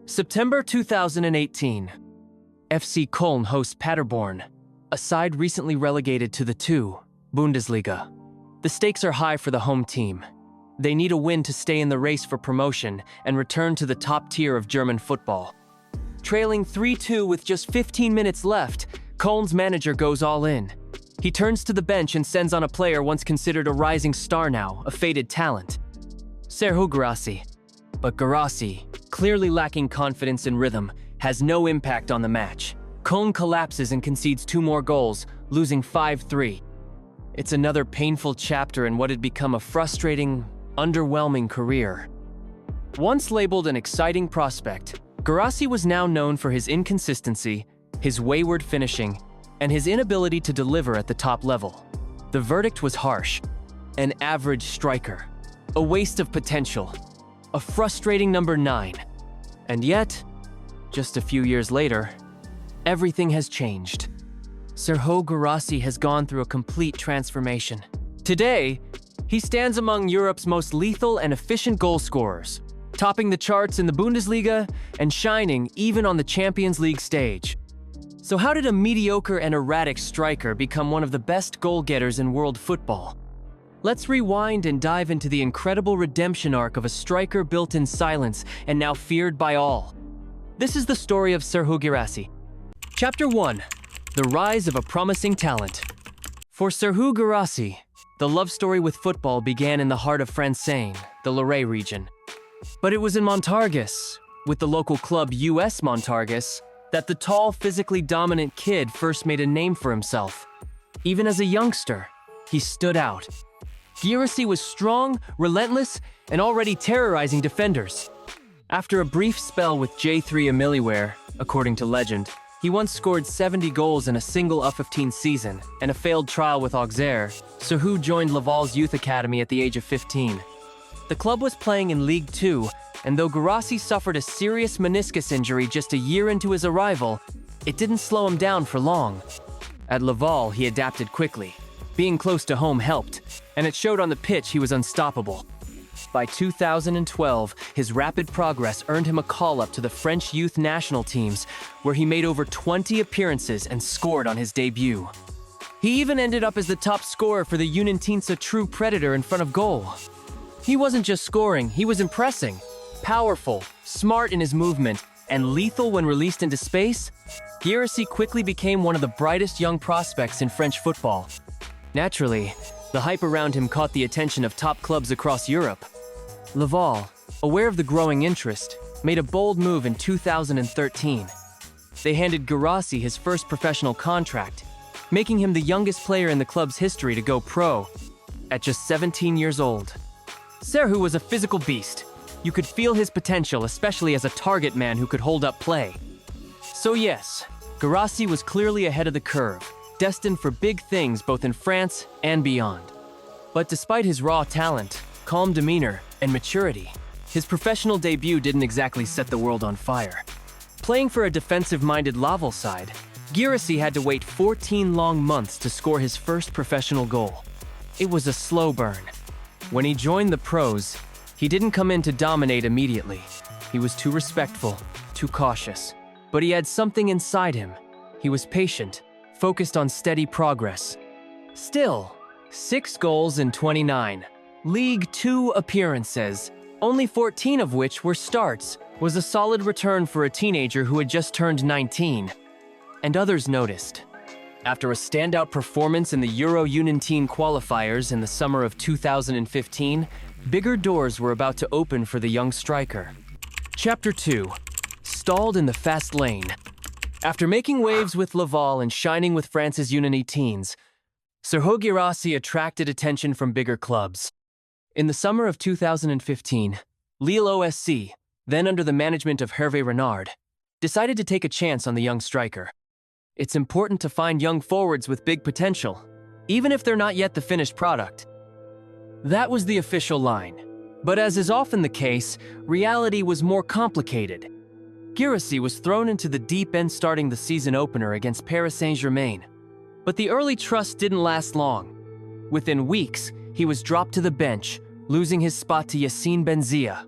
September 2018. FC Köln hosts Paderborn, a side recently relegated to the 2. Bundesliga. The stakes are high for the home team. They need a win to stay in the race for promotion and return to the top tier of German football. Trailing 3-2 with just 15 minutes left, Köln's manager goes all in. He turns to the bench and sends on a player once considered a rising star now, a faded talent. Serhou Guirassy. But Guirassy, clearly lacking confidence and rhythm, has no impact on the match. Köln collapses and concedes 2 more goals, losing 5-3. It's another painful chapter in what had become a frustrating, underwhelming career. Once labeled an exciting prospect, Guirassy was now known for his inconsistency, his wayward finishing, and his inability to deliver at the top level. The verdict was harsh. An average striker. A waste of potential. A frustrating number 9. And yet, just a few years later, everything has changed. Serhou Guirassy has gone through a complete transformation. Today, he stands among Europe's most lethal and efficient goal scorers, topping the charts in the Bundesliga and shining even on the Champions League stage. So how did a mediocre and erratic striker become one of the best goal-getters in world football? Let's rewind and dive into the incredible redemption arc of a striker built in silence and now feared by all. This is the story of Serhou Guirassy. Chapter 1. The Rise of a Promising Talent. For Serhou Guirassy, the love story with football began in the heart of France-Seine, the Loiret region. But it was in Montargis, with the local club US Montargis, that the tall, physically dominant kid first made a name for himself. Even as a youngster, he stood out. Guirassy was strong, relentless, and already terrorizing defenders. After a brief spell with J3 Emiliware, according to legend, he once scored 70 goals in a single U15 season, and a failed trial with Auxerre, Serhou joined Laval's youth academy at the age of 15. The club was playing in Ligue 2, and though Guirassy suffered a serious meniscus injury just a year into his arrival, it didn't slow him down for long. At Laval, he adapted quickly. Being close to home helped, and it showed on the pitch he was unstoppable. By 2012, his rapid progress earned him a call-up to the French youth national teams, where he made over 20 appearances and scored on his debut. He even ended up as the top scorer for the Unintintsa True Predator in front of goal. He wasn't just scoring, he was impressing. Powerful, smart in his movement, and lethal when released into space, Guirassy quickly became one of the brightest young prospects in French football. Naturally, the hype around him caught the attention of top clubs across Europe. Laval, aware of the growing interest, made a bold move in 2013. They handed Guirassy his first professional contract, making him the youngest player in the club's history to go pro, at just 17 years old. Serhou was a physical beast. You could feel his potential, especially as a target man who could hold up play. So yes, Guirassy was clearly ahead of the curve, destined for big things both in France and beyond. But despite his raw talent, calm demeanor, and maturity, his professional debut didn't exactly set the world on fire. Playing for a defensive-minded Laval side, Guirassy had to wait 14 long months to score his first professional goal. It was a slow burn. When he joined the pros, he didn't come in to dominate immediately. He was too respectful, too cautious. But he had something inside him. He was patient, focused on steady progress. Still, 6 goals in 29, Ligue 2 appearances, only 14 of which were starts, was a solid return for a teenager who had just turned 19. And others noticed. After a standout performance in the Euro U19 qualifiers in the summer of 2015, bigger doors were about to open for the young striker. Chapter 2. Stalled in the fast lane. After making waves with Laval and shining with France's U19s, Serhou Guirassy attracted attention from bigger clubs. In the summer of 2015, Lille OSC, then under the management of Hervé Renard, decided to take a chance on the young striker. It's important to find young forwards with big potential, even if they're not yet the finished product. That was the official line. But as is often the case, reality was more complicated. Guirassy was thrown into the deep end starting the season opener against Paris Saint-Germain. But the early trust didn't last long. Within weeks, he was dropped to the bench, losing his spot to Yassine Benzia.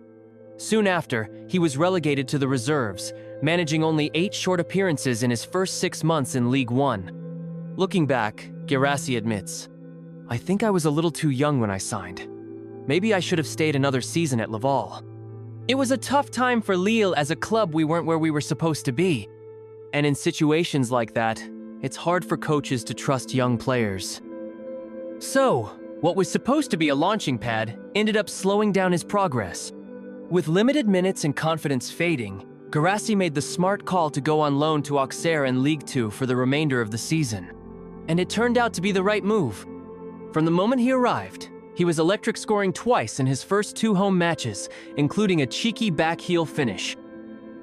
Soon after, he was relegated to the reserves, managing only 8 short appearances in his first 6 months in Ligue 1. Looking back, Guirassy admits, "I think I was a little too young when I signed. Maybe I should have stayed another season at Laval. It was a tough time for Lille. As a club, we weren't where we were supposed to be. And in situations like that, it's hard for coaches to trust young players." So, what was supposed to be a launching pad ended up slowing down his progress. With limited minutes and confidence fading, Guirassy made the smart call to go on loan to Auxerre in Ligue 2 for the remainder of the season. And it turned out to be the right move. From the moment he arrived, he was electric, scoring twice in his first 2 home matches, including a cheeky back heel finish.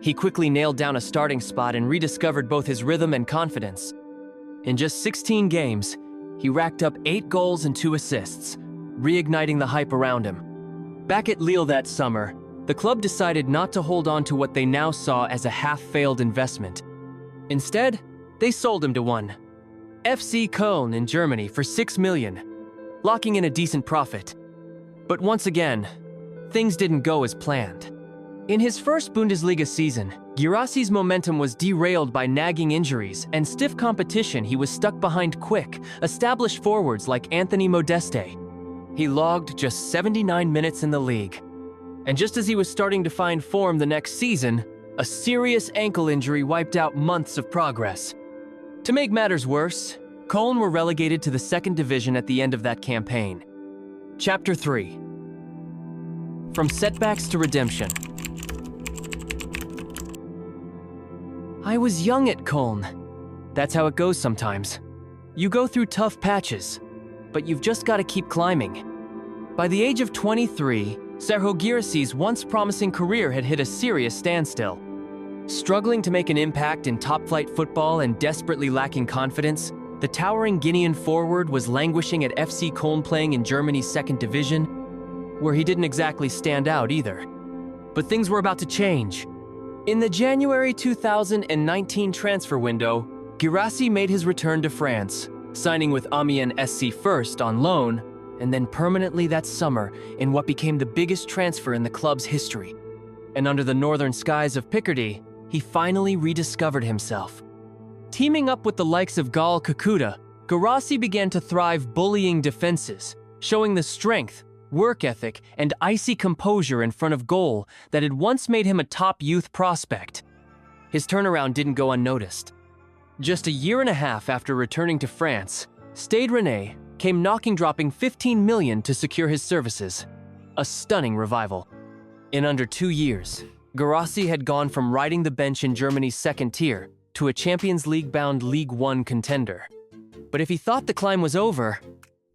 He quickly nailed down a starting spot and rediscovered both his rhythm and confidence. In just 16 games, he racked up 8 goals and 2 assists, reigniting the hype around him. Back at Lille that summer, the club decided not to hold on to what they now saw as a half-failed investment. Instead, they sold him to one FC Köln in Germany for 6 million, locking in a decent profit. But once again, things didn't go as planned. In his first Bundesliga season, Guirassy's momentum was derailed by nagging injuries and stiff competition. He was stuck behind quick, established forwards like Anthony Modeste. He logged just 79 minutes in the league. And just as he was starting to find form the next season, a serious ankle injury wiped out months of progress. To make matters worse, Köln were relegated to the 2nd division at the end of that campaign. Chapter 3. From setbacks to redemption. I was young at Köln. That's how it goes sometimes. You go through tough patches, but you've just got to keep climbing. By the age of 23, Serhou Guirassy's once promising career had hit a serious standstill. Struggling to make an impact in top-flight football and desperately lacking confidence, the towering Guinean forward was languishing at FC Köln, playing in Germany's 2nd division, where he didn't exactly stand out either. But things were about to change. In the January 2019 transfer window, Guirassy made his return to France, signing with Amiens SC first on loan, and then permanently that summer in what became the biggest transfer in the club's history. And under the northern skies of Picardy, he finally rediscovered himself. Teaming up with the likes of Gal Kakuta, Guirassy began to thrive bullying defenses, showing the strength, work ethic, and icy composure in front of goal that had once made him a top youth prospect. His turnaround didn't go unnoticed. Just a year and a half after returning to France, Stade Rennais came knocking, dropping 15 million to secure his services. A stunning revival. In under 2 years, Guirassy had gone from riding the bench in Germany's 2nd tier to a Champions League-bound Ligue 1 contender. But if he thought the climb was over,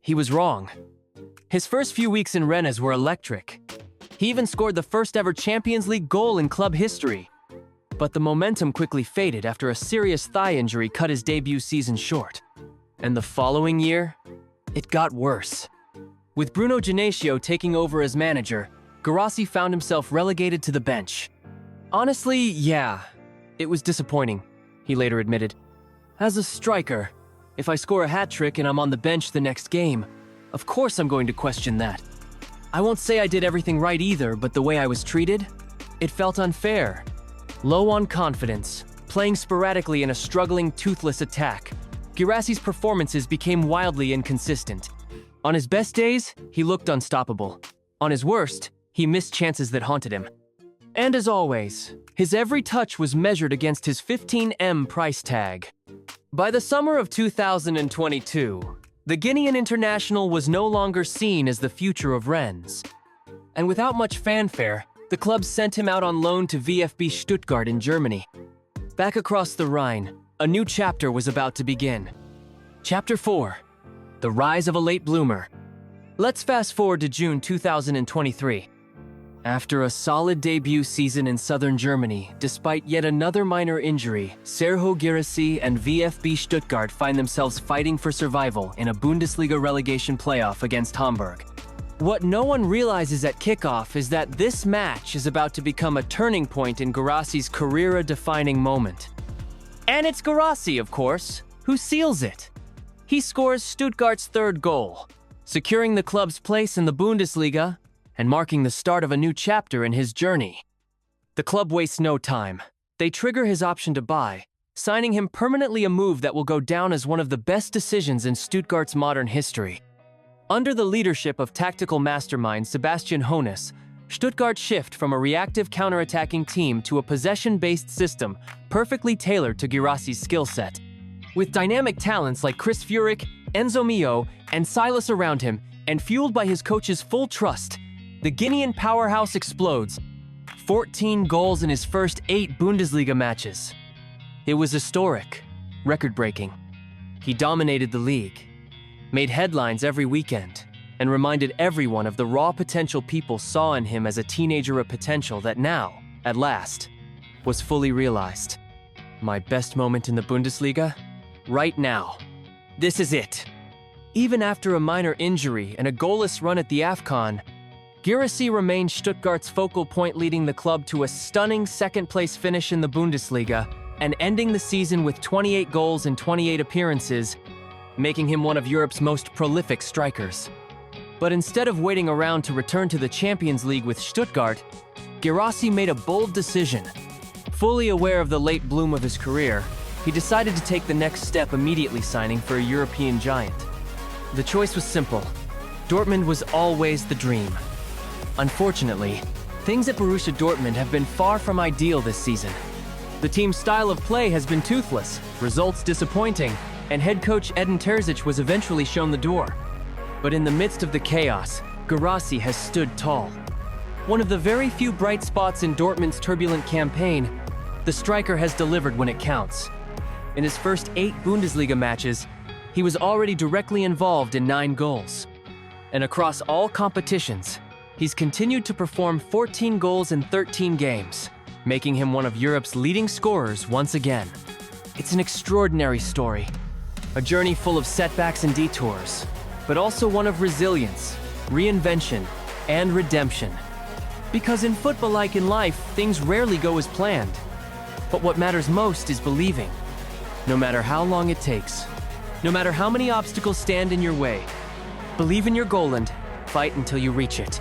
he was wrong. His first few weeks in Rennes were electric. He even scored the first ever Champions League goal in club history. But the momentum quickly faded after a serious thigh injury cut his debut season short. And the following year, it got worse. With Bruno Genesio taking over as manager, Guirassy found himself relegated to the bench. Honestly, yeah, it was disappointing, he later admitted. As a striker, if I score a hat trick and I'm on the bench the next game, of course I'm going to question that. I won't say I did everything right either, but the way I was treated, it felt unfair. Low on confidence, playing sporadically in a struggling, toothless attack, Guirassy's performances became wildly inconsistent. On his best days, he looked unstoppable. On his worst, he missed chances that haunted him. And as always, his every touch was measured against his 15M price tag. By the summer of 2022, the Guinean international was no longer seen as the future of Rennes. And without much fanfare, the club sent him out on loan to VfB Stuttgart in Germany. Back across the Rhine, a new chapter was about to begin. Chapter 4. The Rise of a Late Bloomer. Let's fast forward to June 2023. After a solid debut season in southern Germany, despite yet another minor injury, Serhou Guirassy and VfB Stuttgart find themselves fighting for survival in a Bundesliga relegation playoff against Hamburg. What no one realizes at kickoff is that this match is about to become a turning point in Guirassy's career-defining moment. And it's Guirassy, of course, who seals it. He scores Stuttgart's 3rd goal, securing the club's place in the Bundesliga and marking the start of a new chapter in his journey. The club wastes no time. They trigger his option to buy, signing him permanently, a move that will go down as one of the best decisions in Stuttgart's modern history. Under the leadership of tactical mastermind Sebastian Hoeneß, Stuttgart shift from a reactive counterattacking team to a possession-based system perfectly tailored to Guirassy's skill set. With dynamic talents like Chris Führich, Enzo Mio, and Silas around him, and fueled by his coach's full trust, the Guinean powerhouse explodes. 14 goals in his first 8 Bundesliga matches. It was historic, record-breaking. He dominated the league, made headlines every weekend, and reminded everyone of the raw potential people saw in him as a teenager, a potential that now, at last, was fully realized. My best moment in the Bundesliga? Right now. This is it. Even after a minor injury and a goalless run at the AFCON, Guirassy remained Stuttgart's focal point, leading the club to a stunning second-place finish in the Bundesliga and ending the season with 28 goals in 28 appearances, making him one of Europe's most prolific strikers. But instead of waiting around to return to the Champions League with Stuttgart, Guirassy made a bold decision. Fully aware of the late bloom of his career, he decided to take the next step, immediately signing for a European giant. The choice was simple. Dortmund was always the dream. Unfortunately, things at Borussia Dortmund have been far from ideal this season. The team's style of play has been toothless, results disappointing, and head coach Edin Terzic was eventually shown the door. But in the midst of the chaos, Guirassy has stood tall. One of the very few bright spots in Dortmund's turbulent campaign, the striker has delivered when it counts. In his first 8 Bundesliga matches, he was already directly involved in 9 goals. And across all competitions, he's continued to perform 14 goals in 13 games, making him one of Europe's leading scorers once again. It's an extraordinary story, a journey full of setbacks and detours, but also one of resilience, reinvention, and redemption. Because in football, like in life, things rarely go as planned. But what matters most is believing. No matter how long it takes, no matter how many obstacles stand in your way, believe in your goal and fight until you reach it.